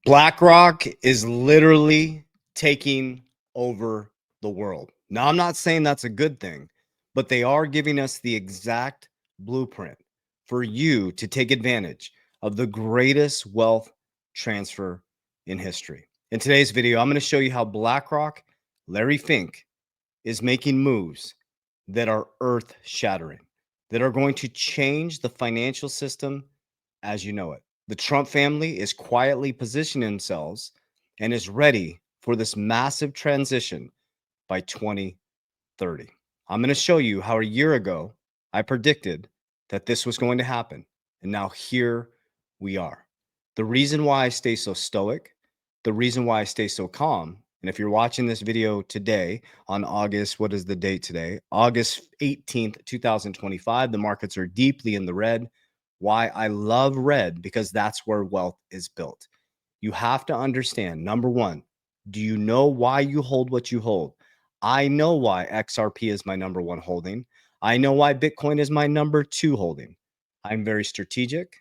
BlackRock is literally taking over the world. Now, I'm not saying that's a good thing, but they are giving us the exact blueprint for you to take advantage of the greatest wealth transfer in history. In today's video, I'm going to show you how BlackRock, Larry Fink, is making moves that are earth shattering, that are going to change the financial system as you know it. The Trump family is quietly positioning themselves and is ready for this massive transition by 2030. I'm going to show you how a year ago I predicted that this was going to happen. And now here we are. The reason why I stay so stoic, the reason why I stay so calm, and if you're watching this video today on August, what is the date today? August 18th, 2025, the markets are deeply in the red. Why I love red, because that's where wealth is built. You have to understand, number one, do you know why you hold what you hold? I know why XRP is my number one holding. I know why Bitcoin is my number two holding. I'm very strategic,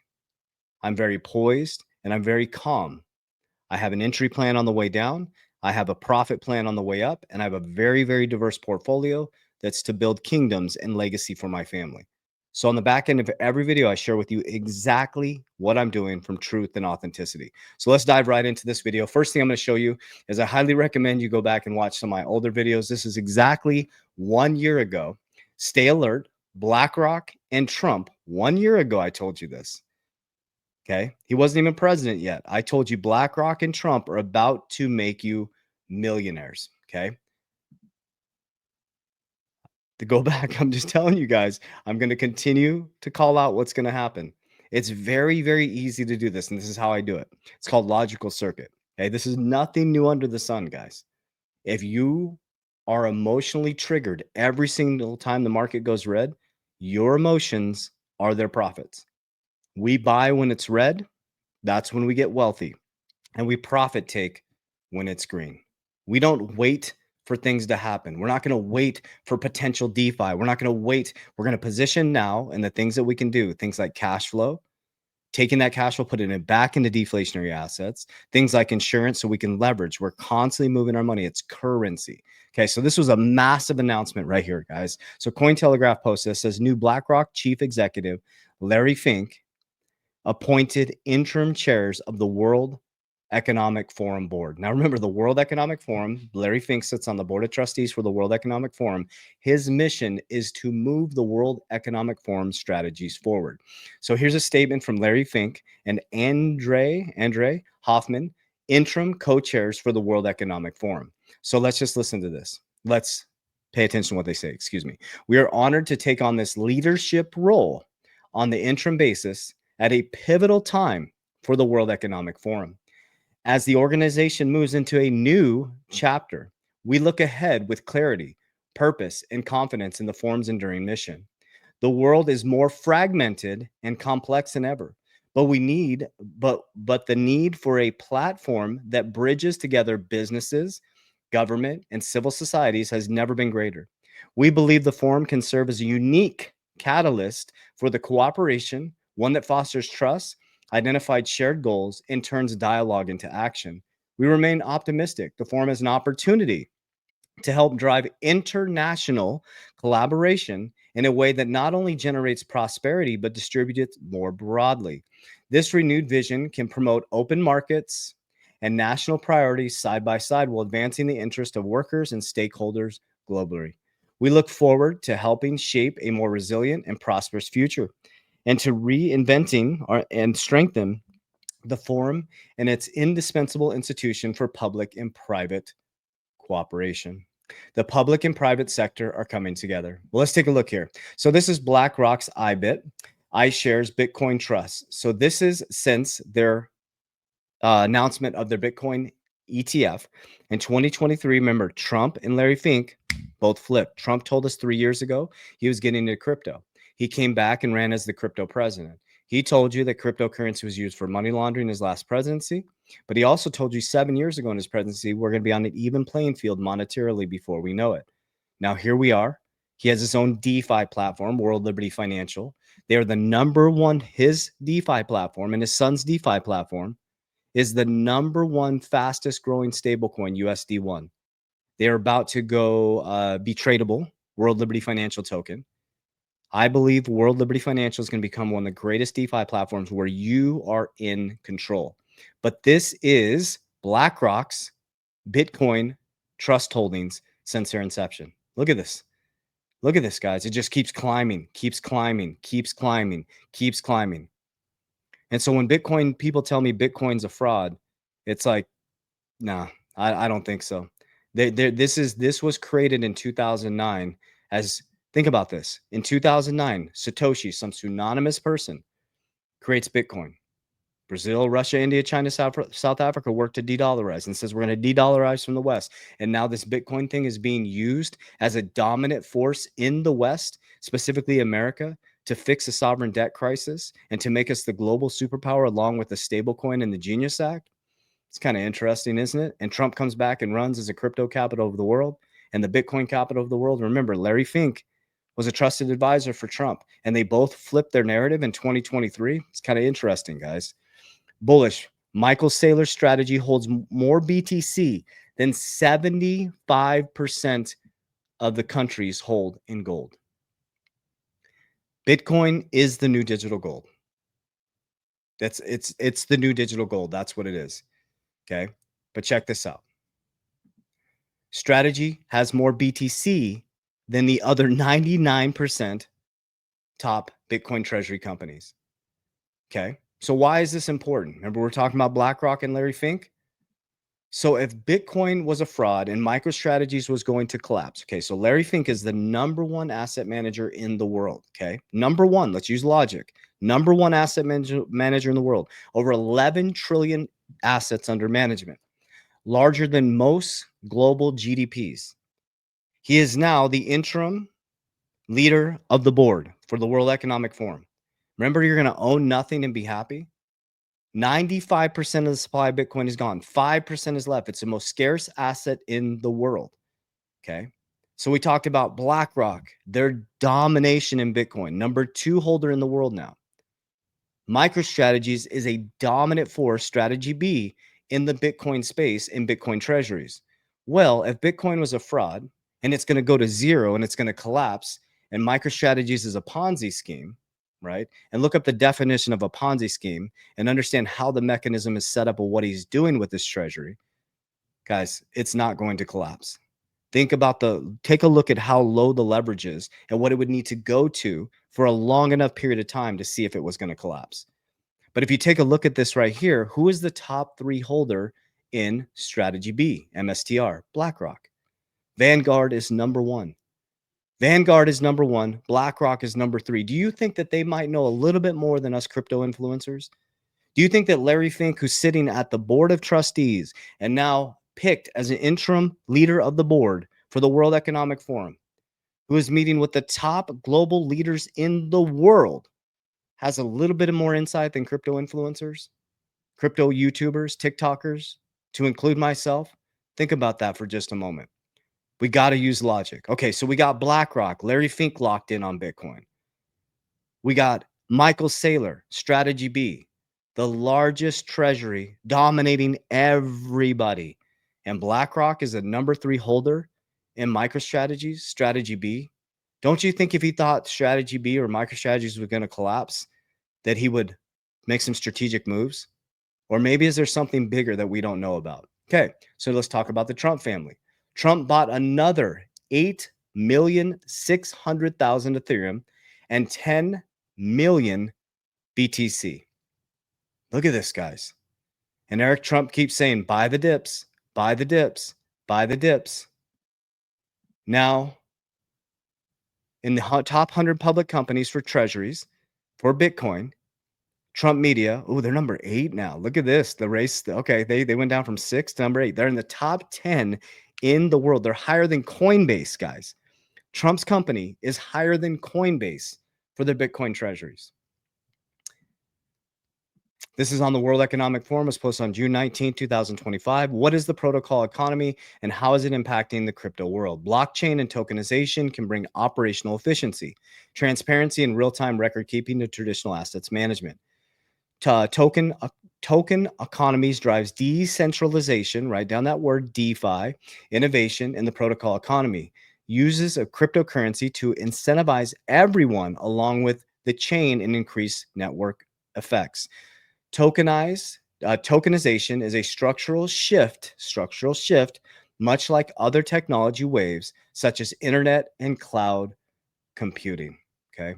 I'm very poised, and I'm very calm. I have an entry plan on the way down. I have a profit plan on the way up, and I have a very, very diverse portfolio that's to build kingdoms and legacy for my family. So on the back end of every video, I share with you exactly what I'm doing from truth and authenticity. So let's dive right into this video. First thing I'm going to show you is I highly recommend you go back and watch some of my older videos. This is exactly 1 year ago. Stay alert. BlackRock and Trump, 1 year ago, I told you this. Okay. He wasn't even president yet. I told you BlackRock and Trump are about to make you millionaires. Okay. To go back, I'm just telling you guys, I'm going to continue to call out what's going to happen. It's very, very easy to do this. And this is how I do it. It's called logical circuit. Okay. This is nothing new under the sun, guys. If you are emotionally triggered every single time the market goes red, your emotions are their profits. We buy when it's red. That's when we get wealthy. And we profit take when it's green. We don't wait for things to happen. We're not going to wait for potential DeFi. We're not going to wait. We're going to position now in the things that we can do, things like cash flow, taking that cash flow, putting it back into deflationary assets, things like insurance so we can leverage. We're constantly moving our money. It's currency. Okay, so this was a massive announcement right here, guys. So Cointelegraph posted this, says new BlackRock chief executive Larry Fink appointed interim chairs of the World Economic Forum board. Now, remember, the World Economic Forum, Larry Fink sits on the board of trustees for the World Economic Forum. His mission is to move the World Economic Forum strategies forward. So here's a statement from Larry Fink and Andre Hoffman, interim co-chairs for the World Economic Forum. So let's just listen to this. Let's pay attention to what they say. Excuse me. We are honored to take on this leadership role on the interim basis at a pivotal time for the World Economic Forum. As the organization moves into a new chapter, we look ahead with clarity, purpose, and confidence in the forum's enduring mission. The world is more fragmented and complex than ever, but the need for a platform that bridges together businesses, government, and civil societies has never been greater. We believe the forum can serve as a unique catalyst for the cooperation, one that fosters trust, identified shared goals, and turns dialogue into action. We remain optimistic. The forum is an opportunity to help drive international collaboration in a way that not only generates prosperity, but distributes it more broadly. This renewed vision can promote open markets and national priorities side by side while advancing the interest of workers and stakeholders globally. We look forward to helping shape a more resilient and prosperous future and to and strengthen the forum and its indispensable institution for public and private cooperation. The public and private sector are coming together. Well, let's take a look here. So this is BlackRock's iShares Bitcoin Trust. So this is since their announcement of their Bitcoin ETF in 2023. Remember, Trump and Larry Fink both flipped. Trump told us 3 years ago he was getting into crypto. He came back and ran as the crypto president. He told you that cryptocurrency was used for money laundering in his last presidency, but he also told you 7 years ago in his presidency, we're going to be on an even playing field monetarily before we know it. Now, here we are. He has his own DeFi platform, World Liberty Financial. They are the number one, his DeFi platform and his son's DeFi platform is the number one fastest growing stablecoin, USD1. They're about to go be tradable, World Liberty Financial token. I believe World Liberty Financial is going to become one of the greatest DeFi platforms where you are in control. But this is BlackRock's Bitcoin trust holdings since their inception. Look at this. Look at this, guys. It just keeps climbing, keeps climbing, keeps climbing, keeps climbing. And so when Bitcoin people tell me Bitcoin's a fraud, it's like, nah, I don't think so. This was created in 2009 as, think about this. In 2009, Satoshi, some pseudonymous person, creates Bitcoin. Brazil, Russia, India, China, South Africa work to de-dollarize and says we're going to de-dollarize from the West. And now this Bitcoin thing is being used as a dominant force in the West, specifically America, to fix a sovereign debt crisis and to make us the global superpower along with the stablecoin and the Genius Act. It's kind of interesting, isn't it? And Trump comes back and runs as a crypto capital of the world and the Bitcoin capital of the world. Remember, Larry Fink was a trusted advisor for Trump, and they both flipped their narrative in 2023. It's kind of interesting, guys. Bullish. Michael Saylor's strategy holds more BTC than 75% of the countries hold in gold. Bitcoin is the new digital gold. It's the new digital gold. That's what it is. Okay. But check this out. Strategy has more BTC than the other 99% top Bitcoin treasury companies. Okay. So why is this important? Remember, we're talking about BlackRock and Larry Fink. So if Bitcoin was a fraud and MicroStrategy's was going to collapse, okay, so Larry Fink is the number one asset manager in the world, okay? Number one, let's use logic. Number one asset manager in the world. Over 11 trillion assets under management, larger than most global GDPs. He is now the interim leader of the board for the World Economic Forum. Remember, you're going to own nothing and be happy? 95% of the supply of Bitcoin is gone. 5% is left. It's the most scarce asset in the world. Okay. So we talked about BlackRock, their domination in Bitcoin, number 2 holder in the world now. MicroStrategies is a dominant force, strategy B, in the Bitcoin space in Bitcoin treasuries. Well, if Bitcoin was a fraud and it's going to go to zero and it's going to collapse, and MicroStrategies is a Ponzi scheme, right? And look up the definition of a Ponzi scheme and understand how the mechanism is set up or what he's doing with this treasury. Guys, it's not going to collapse. Take a look at how low the leverage is and what it would need to go to for a long enough period of time to see if it was going to collapse. But if you take a look at this right here, who is the top 3 holder in strategy B, MSTR? BlackRock. Vanguard is number 1. Vanguard is number 1. BlackRock is number 3. Do you think that they might know a little bit more than us crypto influencers? Do you think that Larry Fink, who's sitting at the board of trustees and now picked as an interim leader of the board for the World Economic Forum, who is meeting with the top global leaders in the world, has a little bit of more insight than crypto influencers, crypto YouTubers, TikTokers, to include myself? Think about that for just a moment. We got to use logic. Okay, so we got BlackRock, Larry Fink locked in on Bitcoin. We got Michael Saylor, Strategy B, the largest treasury dominating everybody. And BlackRock is a number 3 holder in MicroStrategies, Strategy B. Don't you think if he thought Strategy B or MicroStrategies was going to collapse, that he would make some strategic moves? Or maybe is there something bigger that we don't know about? Okay, so let's talk about the Trump family. Trump bought another 8,600,000 Ethereum and 10 million BTC. Look at this, guys. And Eric Trump keeps saying, buy the dips, buy the dips, buy the dips. Now, in the top 100 public companies for treasuries, for Bitcoin, Trump Media, oh, they're number 8 now. Look at this. The race, okay, they went down from 6 to number 8. They're in the top 10 in the world. They're higher than Coinbase, guys. Trump's company is higher than Coinbase for their Bitcoin treasuries. This is on the World Economic Forum. It was posted on June 19, 2025. What is the protocol economy and how is it impacting the crypto world? Blockchain and tokenization can bring operational efficiency, transparency, and real-time record keeping to traditional assets management. Token Token economies drives decentralization, write down that word DeFi, innovation in the protocol economy, uses a cryptocurrency to incentivize everyone along with the chain and increase network effects. Tokenization is a structural shift, much like other technology waves, such as internet and cloud computing. Okay.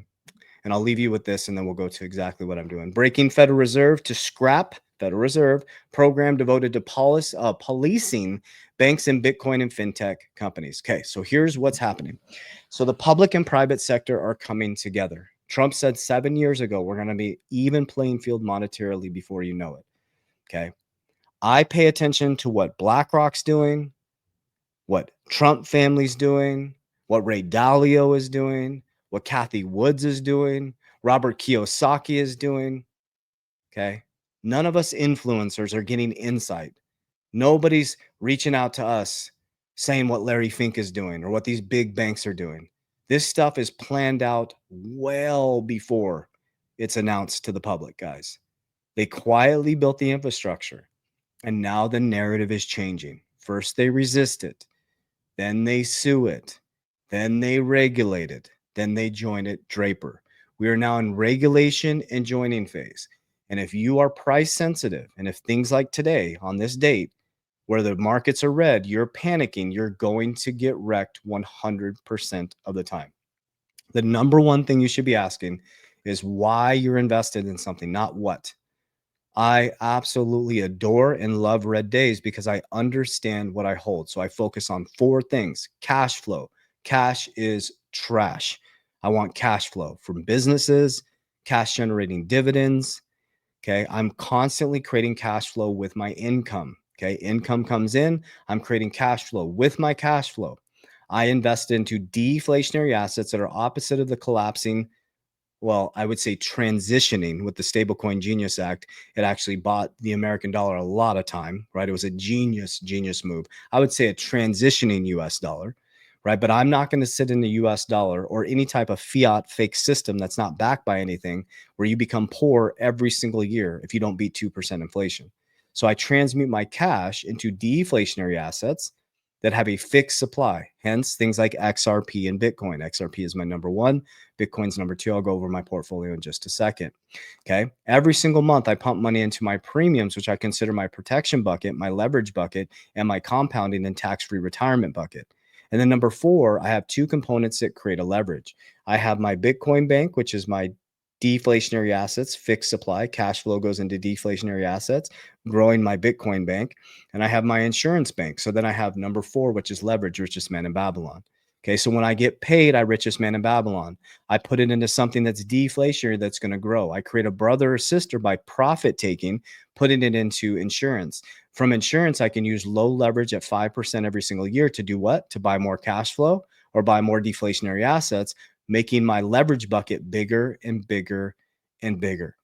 And I'll leave you with this and then we'll go to exactly what I'm doing. Breaking Federal Reserve to scrap Federal Reserve program devoted to policing banks and Bitcoin and fintech companies. Okay, so here's what's happening. So the public and private sector are coming together. Trump said 7 years ago, we're going to be even playing field monetarily before you know it. Okay. I pay attention to what BlackRock's doing, what Trump family's doing, what Ray Dalio is doing, what Kathy Woods is doing, Robert Kiyosaki is doing. Okay. None of us influencers are getting insight. Nobody's reaching out to us saying what Larry Fink is doing or what these big banks are doing. This stuff is planned out well before it's announced to the public, guys. They quietly built the infrastructure and now the narrative is changing. First, they resist it. Then they sue it. Then they regulate it. Then they join it, Draper. We are now in regulation and joining phase. And if you are price sensitive, and if things like today on this date, where the markets are red, you're panicking, you're going to get wrecked 100% of the time. The number one thing you should be asking is why you're invested in something, not what. I absolutely adore and love red days because I understand what I hold. So I focus on four things. Cash flow. Cash is trash. I want cash flow from businesses, cash generating dividends. Okay. I'm constantly creating cash flow with my income. Okay. Income comes in. I'm creating cash flow with my cash flow. I invest into deflationary assets that are opposite of the collapsing, well, I would say transitioning with the Stablecoin Genius Act. It actually bought the American dollar a lot of time, right? It was a genius move. I would say a transitioning US dollar, right? But I'm not going to sit in the US dollar or any type of fiat fake system that's not backed by anything where you become poor every single year if you don't beat 2% inflation. So I transmute my cash into deflationary assets that have a fixed supply, hence things like XRP and Bitcoin. XRP is my number one. Bitcoin's number two. I'll go over my portfolio in just a second. Okay. Every single month, I pump money into my premiums, which I consider my protection bucket, my leverage bucket, and my compounding and tax free retirement bucket. And then number four, I have two components that create a leverage. I have my Bitcoin bank, which is my deflationary assets, fixed supply, cash flow goes into deflationary assets, growing my Bitcoin bank. And I have my insurance bank. So then I have number four, which is leverage, richest man in Babylon. Okay, so when I get paid, I richest man in Babylon. I put it into something that's deflationary that's going to grow. I create a brother or sister by profit taking, putting it into insurance. From insurance, I can use low leverage at 5% every single year to do what? To buy more cash flow or buy more deflationary assets, making my leverage bucket bigger and bigger and bigger.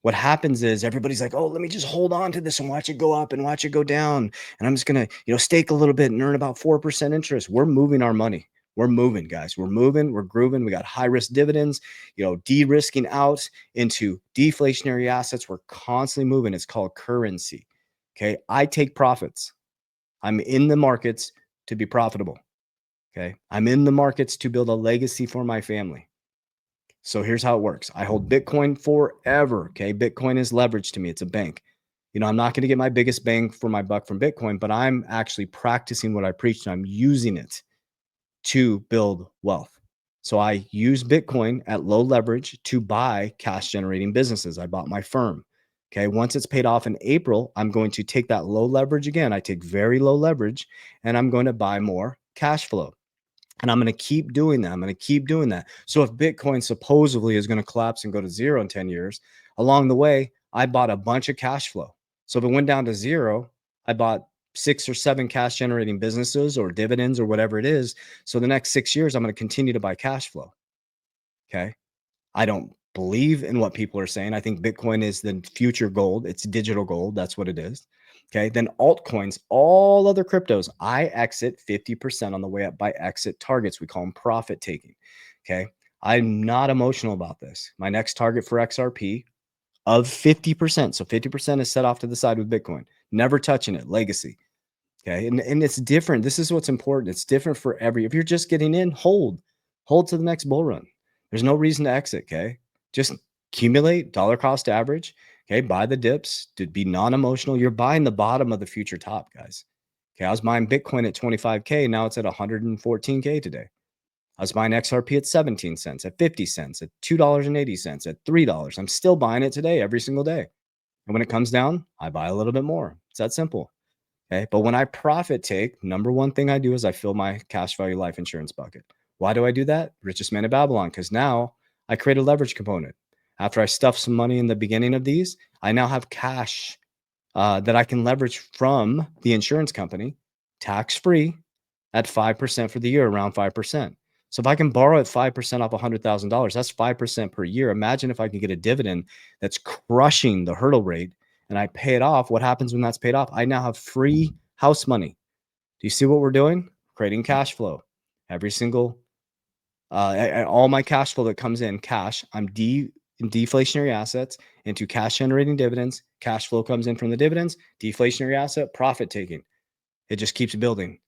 What happens is everybody's like, oh, let me just hold on to this and watch it go up and watch it go down. And I'm just going to, stake a little bit and earn about 4% interest. We're moving our money. We're moving, guys. We're moving. We're grooving. We got high risk dividends, de-risking out into deflationary assets. We're constantly moving. It's called currency. Okay. I take profits. I'm in the markets to be profitable. Okay. I'm in the markets to build a legacy for my family. So here's how it works. I hold Bitcoin forever. Okay. Bitcoin is leverage to me. It's a bank. I'm not going to get my biggest bang for my buck from Bitcoin, but I'm actually practicing what I preach and I'm using it to build wealth. So I use Bitcoin at low leverage to buy cash generating businesses. I bought my firm. Okay. Once it's paid off in April, I'm going to take that low leverage again. I take very low leverage and I'm going to buy more cash flow. And I'm going to keep doing that. I'm going to keep doing that. So if Bitcoin supposedly is going to collapse and go to zero in 10 years, along the way, I bought a bunch of cash flow. So if it went down to zero, I bought 6 or 7 cash generating businesses or dividends or whatever it is. So the next 6 years, I'm going to continue to buy cash flow. Okay. I don't believe in what people are saying. I think Bitcoin is the future gold. It's digital gold. That's what it is. Okay. Then altcoins, all other cryptos, I exit 50% on the way up by exit targets. We call them profit taking. Okay. I'm not emotional about this. My next target for XRP, of 50%. So 50% is set off to the side with Bitcoin, never touching it, legacy. Okay. And it's different. This is what's important. It's different for if you're just getting in, hold to the next bull run. There's no reason to exit. Okay. Just accumulate dollar cost average. Okay. Buy the dips to be non emotional. You're buying the bottom of the future top, guys. Okay. I was buying Bitcoin at 25K. Now it's at 114K today. I was buying XRP at 17 cents, at 50 cents, at $2.80, at $3. I'm still buying it today, every single day. And when it comes down, I buy a little bit more. It's that simple. Okay. But when I profit take, number one thing I do is I fill my cash value life insurance bucket. Why do I do that? Richest man in Babylon. Because now I create a leverage component. After I stuff some money in the beginning of these, I now have cash that I can leverage from the insurance company, tax free, at 5% for the year, around 5%. So if I can borrow at 5% off $100,000, that's 5% per year. Imagine if I can get a dividend that's crushing the hurdle rate and I pay it off. What happens when that's paid off? I now have free house money. Do you see what we're doing? Creating cash flow. Every single, all my cash flow that comes in, cash, in deflationary assets into cash generating dividends. Cash flow comes in from the dividends, deflationary asset, profit taking. It just keeps building.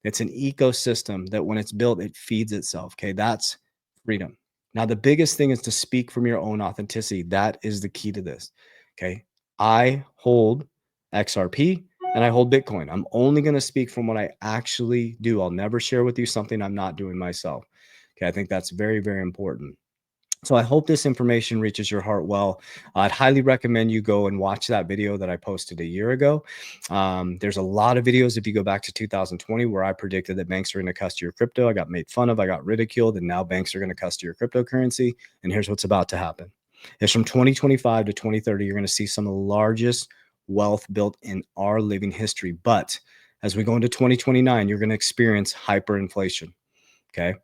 It's an ecosystem that when it's built, it feeds itself. Okay. That's freedom. Now, the biggest thing is to speak from your own authenticity. That is the key to this. Okay. I hold XRP and I hold Bitcoin. I'm only going to speak from what I actually do. I'll never share with you something I'm not doing myself. Okay. I think that's very, very important. So I hope this information reaches your heart well. I'd highly recommend you go and watch that video that I posted a year ago. There's a lot of videos if you go back to 2020 where I predicted that banks are going to custody your crypto. I got made fun of, I got ridiculed, and now banks are going to custody your cryptocurrency. And here's what's about to happen. It's from 2025 to 2030, you're going to see some of the largest wealth built in our living history. But as we go into 2029, you're going to experience hyperinflation. Okay.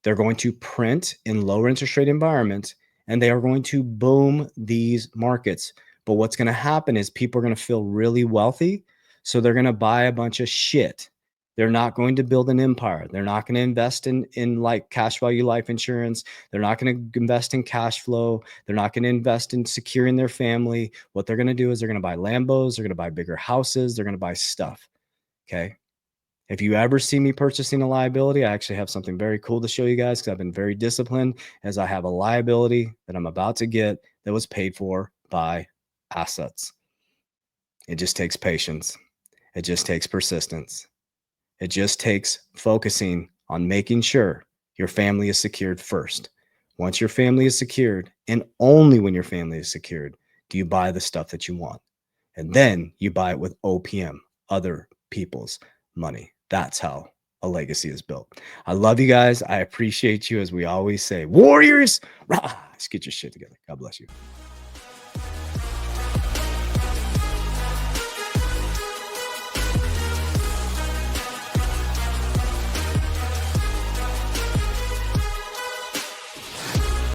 They're going to print in lower interest rate environments and they are going to boom these markets. But what's going to happen is people are going to feel really wealthy. So they're going to buy a bunch of shit. They're not going to build an empire. They're not going to invest in like cash value life insurance. They're not going to invest in cash flow. They're not going to invest in securing their family. What they're going to do is they're going to buy Lambos. They're going to buy bigger houses. They're going to buy stuff. Okay. If you ever see me purchasing a liability, I actually have something very cool to show you guys because I've been very disciplined as I have a liability that I'm about to get that was paid for by assets. It just takes patience. It just takes persistence. It just takes focusing on making sure your family is secured first. Once your family is secured, and only when your family is secured, do you buy the stuff that you want. And then you buy it with OPM, other people's money. That's how a legacy is built. I love you guys. I appreciate you. As we always say, Warriors, rah, let's get your shit together. God bless you.